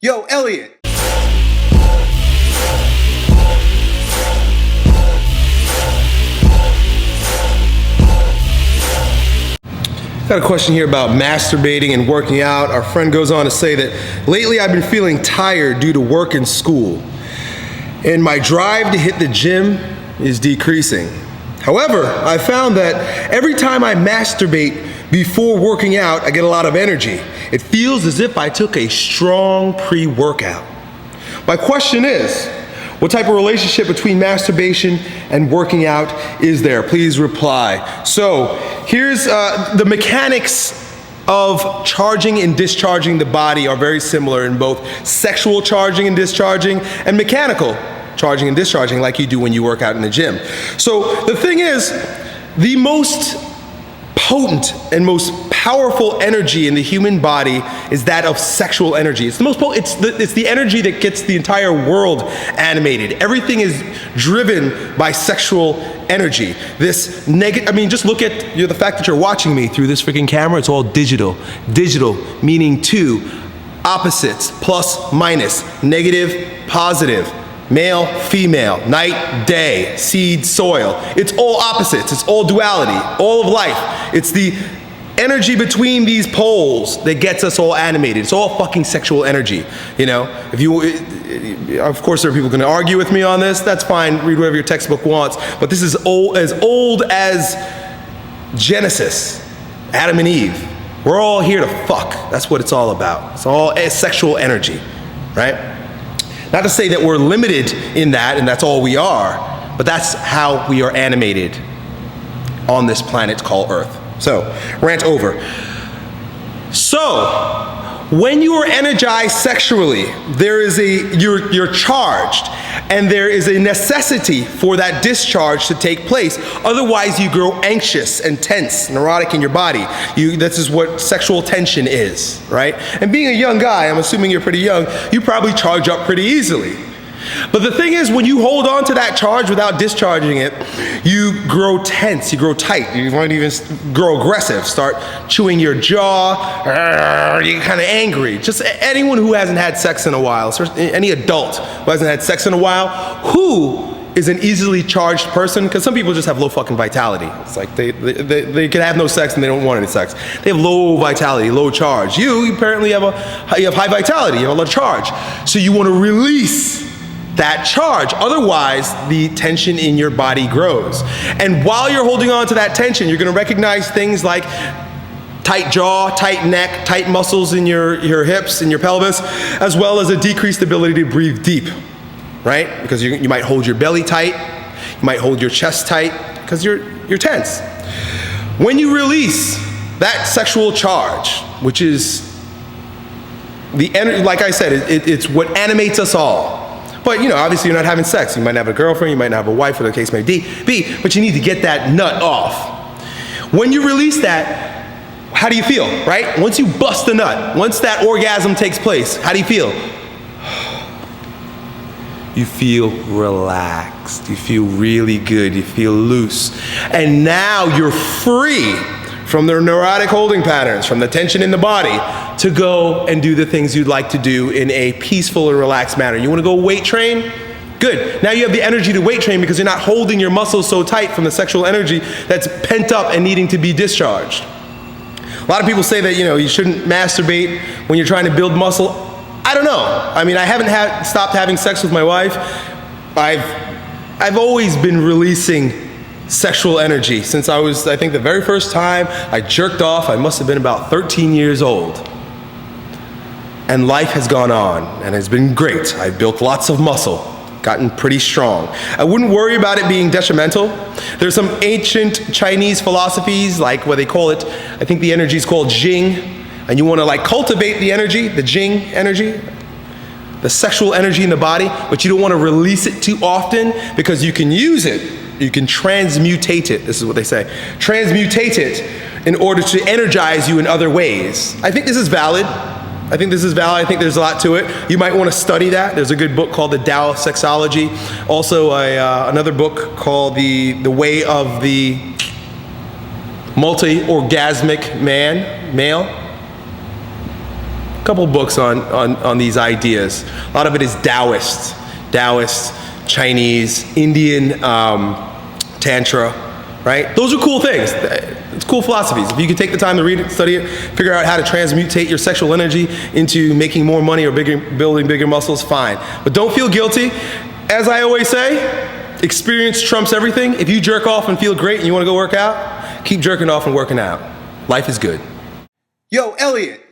Yo, Elliot. Got a question here about masturbating and working out. Our friend goes on to say that lately I've been feeling tired due to work and school, and my drive to hit the gym is decreasing. However, I found that every time I masturbate before working out, I get a lot of energy. It feels as if I took a strong pre-workout. My question is, what type of relationship between masturbation and working out is there? Please reply. So here's the mechanics of charging and discharging the body are very similar in both sexual charging and discharging and mechanical charging and discharging like you do when you work out in the gym. So the thing is, the most potent and most powerful energy in the human body is that of sexual energy. It's the most potent, it's the energy that gets the entire world animated. Everything is driven by sexual energy. This negative, I mean, just look at the fact that you're watching me through this freaking camera. It's all digital. Digital meaning two, opposites, plus, minus, negative, positive. Male, female, night, day, seed, soil. It's all opposites, it's all duality, all of life. It's the energy between these poles that gets us all animated. It's all fucking sexual energy, you know? If you, of course there are people gonna argue with me on this, that's fine, read whatever your textbook wants, but this is as old as Genesis, Adam and Eve. We're all here to fuck, that's what it's all about. It's all sexual energy, right? Not to say that we're limited in that and that's all we are, but that's how we are animated on this planet called Earth. So, rant over. So, when you are energized sexually, there is you're charged, and there is a necessity for that discharge to take place. Otherwise, you grow anxious and tense, neurotic in your body. This is what sexual tension is, right? And being a young guy, I'm assuming you're pretty young, you probably charge up pretty easily. But the thing is, when you hold on to that charge without discharging it, you grow tense, you grow tight, you might even grow aggressive, start chewing your jaw, you get kind of angry. Just anyone who hasn't had sex in a while, any adult who hasn't had sex in a while, who is an easily charged person, because some people just have low fucking vitality. It's like they can have no sex and they don't want any sex. They have low vitality, low charge. You apparently have high vitality, you have a lot of charge. So you want to release that charge. Otherwise, the tension in your body grows. And while you're holding on to that tension, you're gonna recognize things like tight jaw, tight neck, tight muscles in your hips and your pelvis, as well as a decreased ability to breathe deep, right? Because you might hold your belly tight, you might hold your chest tight, because you're tense. When you release that sexual charge, which is the energy, like I said, it's what animates us all. But you know, obviously you're not having sex. You might not have a girlfriend, you might not have a wife, whatever the case may be, but you need to get that nut off. When you release that, how do you feel, right? Once you bust the nut, once that orgasm takes place, how do you feel? You feel relaxed, you feel really good, you feel loose. And now you're free from the neurotic holding patterns, from the tension in the body, to go and do the things you'd like to do in a peaceful and relaxed manner. You wanna go weight train? Good. Now you have the energy to weight train because you're not holding your muscles so tight from the sexual energy that's pent up and needing to be discharged. A lot of people say that, you know, you shouldn't masturbate when you're trying to build muscle. I don't know. I mean, I haven't stopped having sex with my wife. I've always been releasing sexual energy since I think the very first time I jerked off, I must have been about 13 years old. And life has gone on and it's been great. I've built lots of muscle, gotten pretty strong. I wouldn't worry about it being detrimental. There's some ancient Chinese philosophies, like what they call it, I think the energy is called Jing, and you want to like cultivate the energy, the Jing energy, the sexual energy in the body, but you don't want to release it too often because you can use it. You can transmutate it, this is what they say. Transmutate it in order to energize you in other ways. I think this is valid. I think there's a lot to it. You might want to study that. There's a good book called The Tao of Sexology. Also another book called The Way of the Multi-Orgasmic Male. couple books on these ideas. A lot of it is Taoist, Chinese, Indian, Tantra, right? Those are cool things. It's cool philosophies. If you could take the time to read it, study it, figure out how to transmutate your sexual energy into making more money or building bigger muscles, fine. But don't feel guilty. As I always say, experience trumps everything. If you jerk off and feel great and you want to go work out, keep jerking off and working out. Life is good. Yo, Elliot.